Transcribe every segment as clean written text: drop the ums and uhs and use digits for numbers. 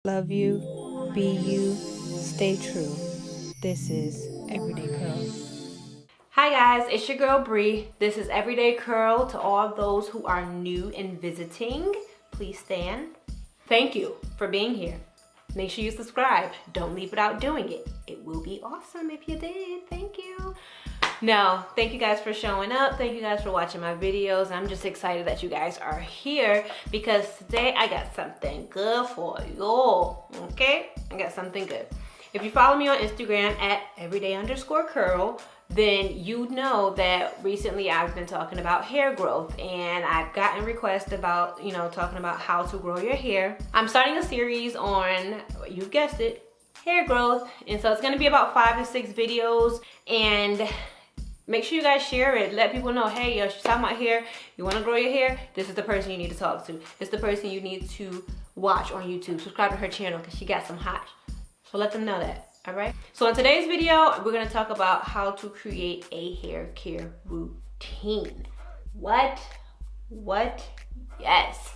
Love you, be you, stay true. This is Everyday Curl. Hi guys, it's your girl Bree. This is Everyday Curl. To all those who are new and visiting, please stand. Thank you for being here. Make sure you subscribe. Don't leave without doing it. It will be awesome if you did. Thank you. No, thank you guys for showing up. Thank you guys for watching my videos. I'm just excited that you guys are here because today I got something good for you. Okay? I got something good. If you follow me on Instagram at everyday_curl, then you know that recently I've been talking about hair growth, and I've gotten requests about, talking about how to grow your hair. I'm starting a series on, you guessed it, hair growth. And so it's gonna be about 5 to 6 videos, and make sure you guys share it. Let people know, hey, yo, she's talking about hair. You wanna grow your hair? This is the person you need to talk to. It's the person you need to watch on YouTube. Subscribe to her channel because she got some hot. So let them know that. All right. So in today's video, we're gonna talk about how to create a hair care routine. What? Yes.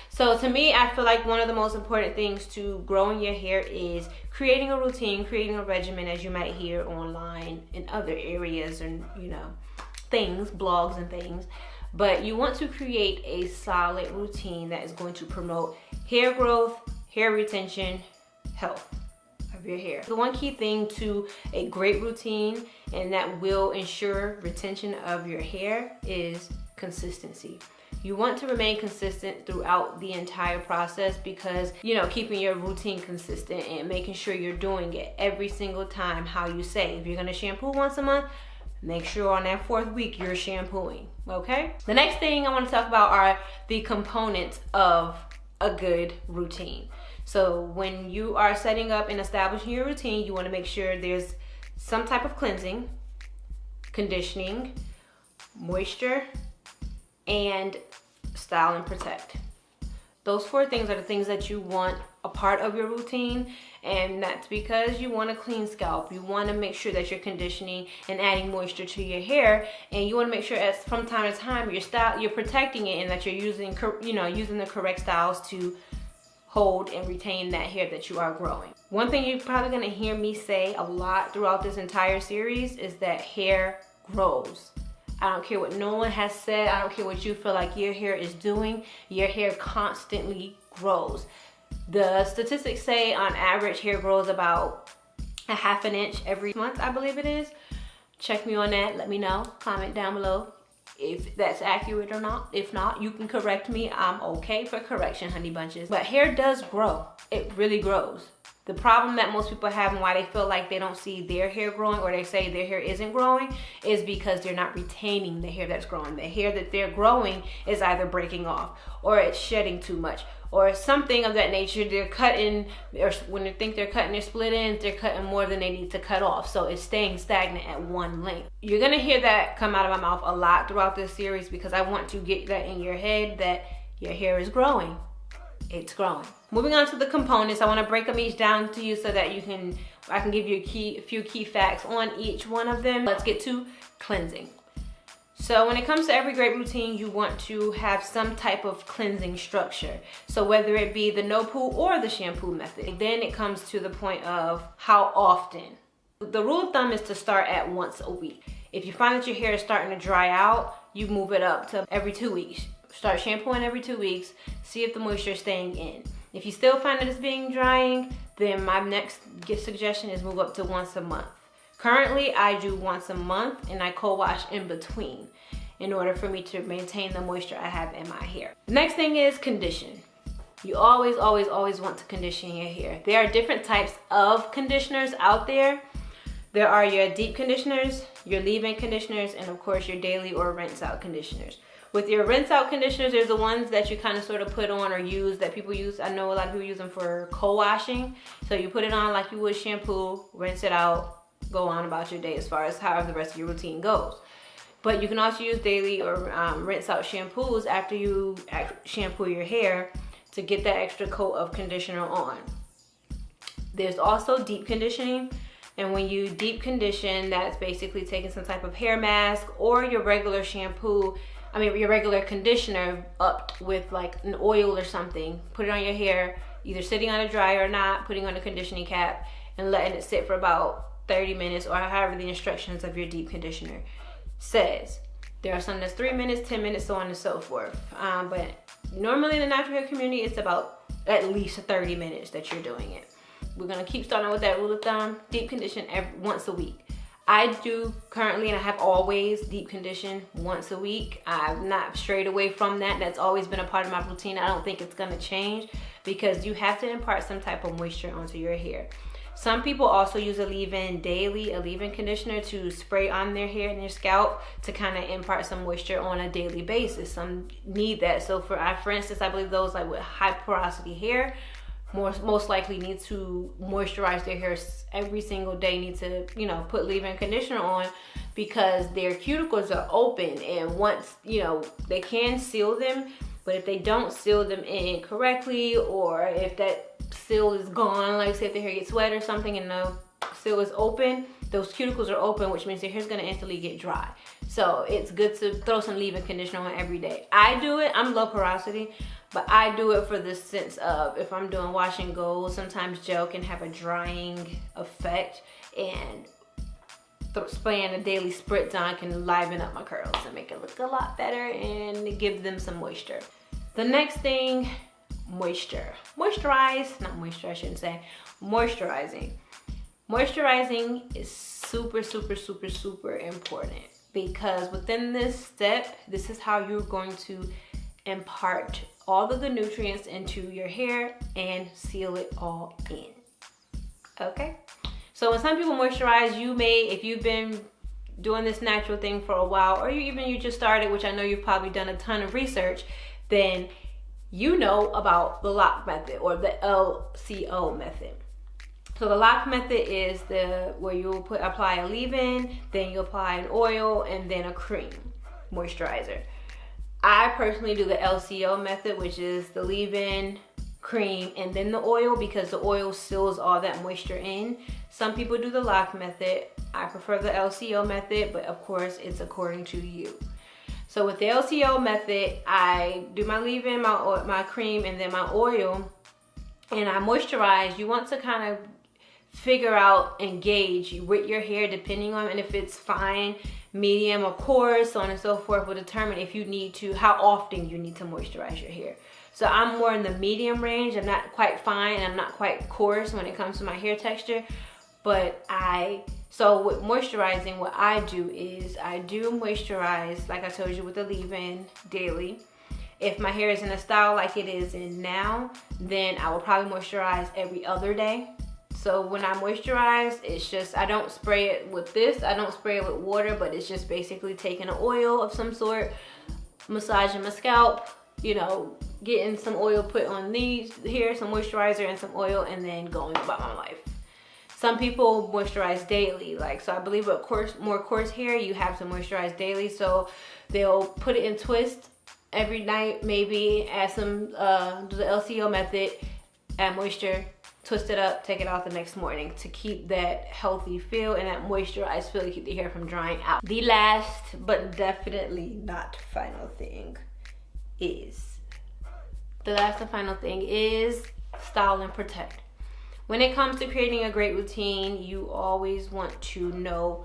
So to me, I feel like one of the most important things to growing your hair is creating a routine, creating a regimen, as you might hear online in other areas and, things, blogs and things. But you want to create a solid routine that is going to promote hair growth, hair retention, health of your hair. The one key thing to a great routine and that will ensure retention of your hair is consistency. You want to remain consistent throughout the entire process because, keeping your routine consistent and making sure you're doing it every single time how you say. If you're gonna shampoo once a month, make sure on that 4th week you're shampooing, okay? The next thing I want to talk about are the components of a good routine. So when you are setting up and establishing your routine, you want to make sure there's some type of cleansing, conditioning, moisture, and style and protect. Those 4 things are the things that you want a part of your routine, and that's because you want a clean scalp. You want to make sure that you're conditioning and adding moisture to your hair, and you want to make sure from time to time you're protecting it and that you're using the correct styles to hold and retain that hair that you are growing. One thing you're probably going to hear me say a lot throughout this entire series is that hair grows. I don't care what no one has said. I don't care what you feel like your hair is doing. Your hair constantly grows. The statistics say on average hair grows about a ½ inch every month, I believe it is. Check me on that. Let me know. Comment down below if that's accurate or not. If not, you can correct me. I'm okay for correction, honey bunches. But hair does grow. It really grows. The problem that most people have and why they feel like they don't see their hair growing, or they say their hair isn't growing, is because they're not retaining the hair that's growing. The hair that they're growing is either breaking off, or it's shedding too much, or something of that nature. They're cutting, or when they think they're cutting their split ends, they're cutting more than they need to cut off. So it's staying stagnant at one length. You're gonna hear that come out of my mouth a lot throughout this series because I want to get that in your head that your hair is growing. It's growing. Moving on to the components, I want to break them each down to you so that I can give you a few key facts on each one of them. Let's get to cleansing. So when it comes to every great routine, you want to have some type of cleansing structure. So whether it be the no poo or the shampoo method. Then it comes to the point of how often. The rule of thumb is to start at once a week. If you find that your hair is starting to dry out, you move it up to every 2 weeks. Start shampooing every 2 weeks, see if the moisture is staying in. If you still find that it's being drying, then my next suggestion is move up to once a month. Currently, I do once a month and I co-wash in between in order for me to maintain the moisture I have in my hair. The next thing is condition. You always want to condition your hair. There are different types of conditioners out there. There are your deep conditioners, your leave-in conditioners, and of course your daily or rinse out conditioners. With your rinse out conditioners, there's the ones that you kind of sort of put on or use that people use. I know a lot of people use them for co-washing. So you put it on like you would shampoo, rinse it out, go on about your day as far as however the rest of your routine goes. But you can also use daily or rinse out shampoos after you shampoo your hair to get that extra coat of conditioner on. There's also deep conditioning. And when you deep condition, that's basically taking some type of hair mask or your regular shampoo, your regular conditioner upped with like an oil or something, put it on your hair, either sitting on a dryer or not, putting on a conditioning cap and letting it sit for about 30 minutes or however the instructions of your deep conditioner says. There are some that's 3 minutes, 10 minutes, so on and so forth. But normally in the natural hair community, it's about at least 30 minutes that you're doing it. We're gonna keep starting with that rule of thumb, deep condition once a week. I do currently, and I have always, deep condition once a week. I've not strayed away from that. That's always been a part of my routine. I don't think it's gonna change because you have to impart some type of moisture onto your hair. Some people also use a leave-in daily, a leave-in conditioner to spray on their hair and their scalp to kind of impart some moisture on a daily basis. Some need that. So for instance, I believe those like with high porosity hair most likely need to moisturize their hair every single day, need to, you know, put leave-in conditioner on because their cuticles are open, and once, you know, they can seal them, but if they don't seal them in correctly, or if that seal is gone, like say if the hair gets wet or something and the seal is open, those cuticles are open, which means your hair's gonna instantly get dry. So it's good to throw some leave-in conditioner on every day. I do it, I'm low porosity, but I do it for the sense of if I'm doing wash and go, sometimes gel can have a drying effect, and spraying a daily spritz on can liven up my curls and make it look a lot better and give them some moisture. The next thing, moisture. Moisturize, not moisture, I shouldn't say, moisturizing. Moisturizing is super, super, super, super important because within this step, this is how you're going to impart all of the nutrients into your hair and seal it all in. Okay? So when some people moisturize, you may, if you've been doing this natural thing for a while, or you just started, which I know you've probably done a ton of research, then you know about the lock method or the LCO method. So the lock method is where you'll apply a leave-in, then you apply an oil, and then a cream moisturizer. I personally do the LCO method, which is the leave-in, cream, and then the oil, because the oil seals all that moisture in. Some people do the lock method. I prefer the LCO method, but of course it's according to you. So with the LCO method, I do my leave-in, my cream, and then my oil, and I moisturize. You want to kind of figure out and gauge with your hair, depending on, and if it's fine, medium, or coarse, so on and so forth, will determine if you need to, how often you need to moisturize your hair. So I'm more in the medium range. I'm not quite fine, I'm not quite coarse when it comes to my hair texture, but so with moisturizing, what I do is I do moisturize, like I told you, with the leave-in daily. If my hair is in a style like it is in now, then I will probably moisturize every other day. So when I moisturize, it's just, I don't spray it with this, I don't spray it with water, but it's just basically taking an oil of some sort, massaging my scalp, you know, getting some oil put on these here, some moisturizer and some oil, and then going about my life. Some people moisturize daily, so I believe with more coarse hair, you have to moisturize daily. So they'll put it in twist every night, maybe add some, do the LCO method, add moisture, twist it up, take it out the next morning to keep that healthy feel and that moisturized feel to keep the hair from drying out. The last, but definitely not final thing is, style and protect. When it comes to creating a great routine, you always want to know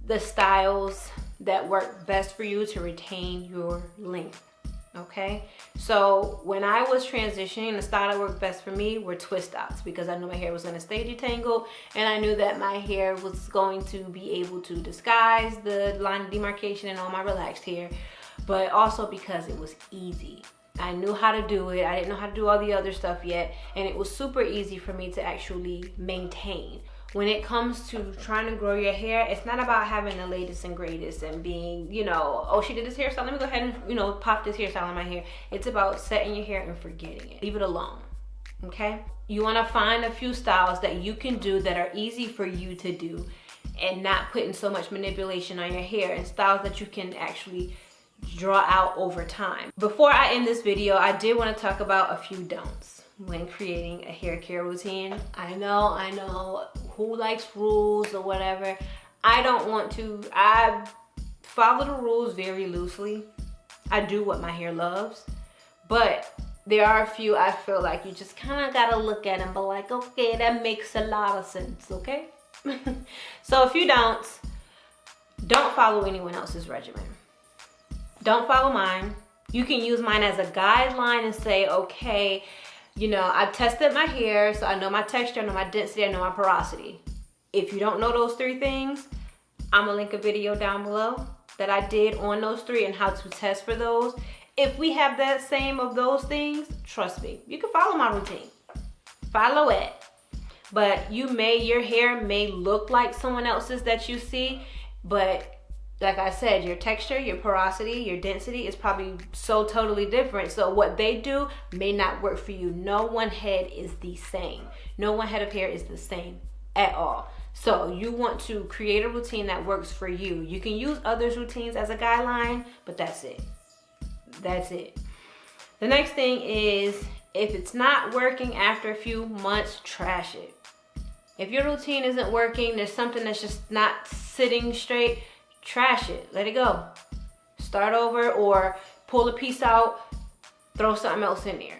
the styles that work best for you to retain your length, okay? So when I was transitioning, the style that worked best for me were twist outs, because I knew my hair was gonna stay detangled, and I knew that my hair was going to be able to disguise the line of demarcation and all my relaxed hair, but also because it was easy. I knew how to do it. I didn't know how to do all the other stuff yet, and it was super easy for me to actually maintain. When it comes to trying to grow your hair, it's not about having the latest and greatest and being, you know, oh, she did this hairstyle, let me go ahead and, you know, pop this hairstyle in my hair. It's about setting your hair and forgetting it. Leave it alone, okay? You want to find a few styles that you can do that are easy for you to do and not putting so much manipulation on your hair, and styles that you can actually draw out over time. Before I end this video, I did want to talk about a few don'ts when creating a hair care routine. I know, who likes rules or whatever. I don't want to. I follow the rules very loosely. I do what my hair loves, but there are a few I feel like you just kind of gotta look at and be like, okay, that makes a lot of sense, okay? So if you don't follow anyone else's regimen. Don't follow mine. You can use mine as a guideline and say, okay, you know, I've tested my hair, so I know my texture, I know my density, I know my porosity. If you don't know those 3 things, I'm gonna link a video down below that I did on those 3 and how to test for those. If we have that same of those things, trust me, you can follow my routine. Follow it. But your hair may look like someone else's that you see, but like I said, your texture, your porosity, your density is probably so totally different. So what they do may not work for you. No one head is the same. No one head of hair is the same at all. So you want to create a routine that works for you. You can use others' routines as a guideline, but that's it. That's it. The next thing is, if it's not working after a few months, trash it. If your routine isn't working, there's something that's just not sitting straight, trash it. Let it go. Start over or pull a piece out, throw something else in there.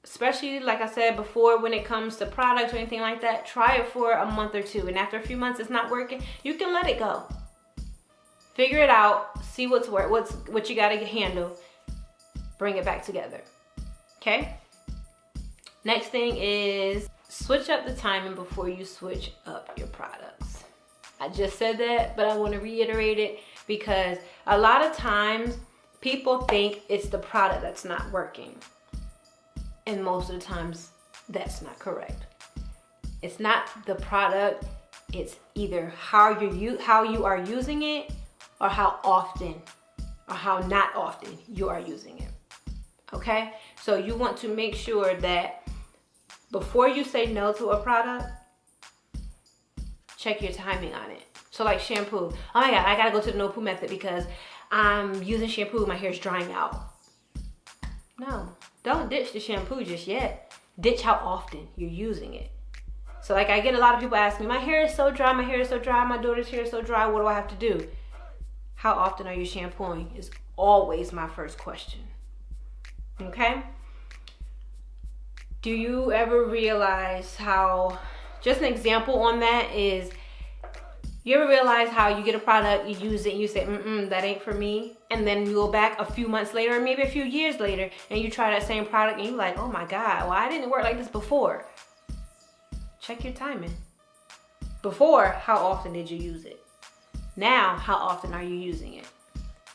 Especially, like I said before, when it comes to products or anything like that, try it for a month or 2. And after a few months it's not working, you can let it go. Figure it out, see what you gotta handle, bring it back together. Okay? Next thing is switch up the timing before you switch up your products. I just said that, but I want to reiterate it because a lot of times people think it's the product that's not working. And most of the times that's not correct. It's not the product, it's either how you are using it or how often or how not often you are using it. Okay? So you want to make sure that before you say no to a product, check your timing on it. So like shampoo. Oh my God, I gotta go to the no poo method because I'm using shampoo, my hair's drying out. No, don't ditch the shampoo just yet. Ditch how often you're using it. So like I get a lot of people ask me, my hair is so dry, my daughter's hair is so dry, what do I have to do? How often are you shampooing is always my first question. Okay? Do you ever realize how, just an example on that is, you ever realize how you get a product, you use it, and you say, that ain't for me, and then you go back a few months later, or maybe a few years later, and you try that same product, and you're like, oh my God, why didn't it work like this before? Check your timing. Before, how often did you use it? Now, how often are you using it?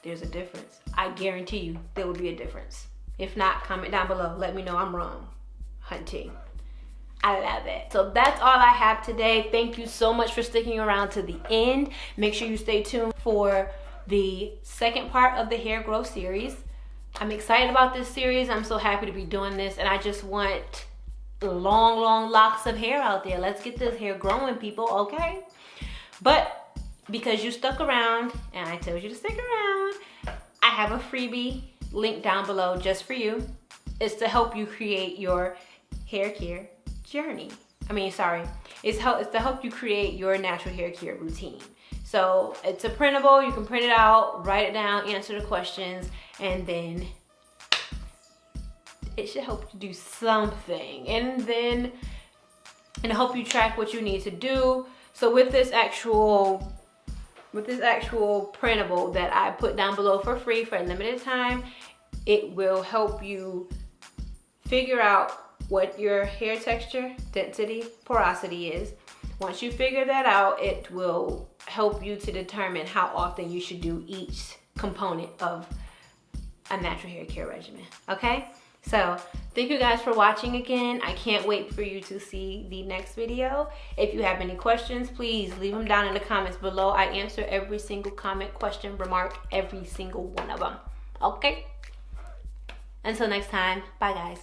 There's a difference. I guarantee you there will be a difference. If not, comment down below. Let me know I'm wrong. Hunting. I love it. So that's all I have today. Thank you so much for sticking around to the end. Make sure you stay tuned for the second part of the hair growth series. I'm excited about this series. I'm so happy to be doing this, and I just want long locks of hair out there. Let's get this hair growing, people, okay? But because you stuck around and I told you to stick around, I have a freebie link down below just for you. It's to help you create your hair care journey. It's to help you create your natural hair care routine. So it's a printable, you can print it out, write it down, answer the questions, and then it should help you do something. And help you track what you need to do. So with this actual printable that I put down below for free for a limited time, it will help you figure out what your hair texture, density, porosity is. Once you figure that out, it will help you to determine how often you should do each component of a natural hair care regimen, okay? So thank you guys for watching again. I can't wait for you to see the next video. If you have any questions, please leave them down in the comments below. I answer every single comment, question, remark, every single one of them, okay? Until next time, bye guys.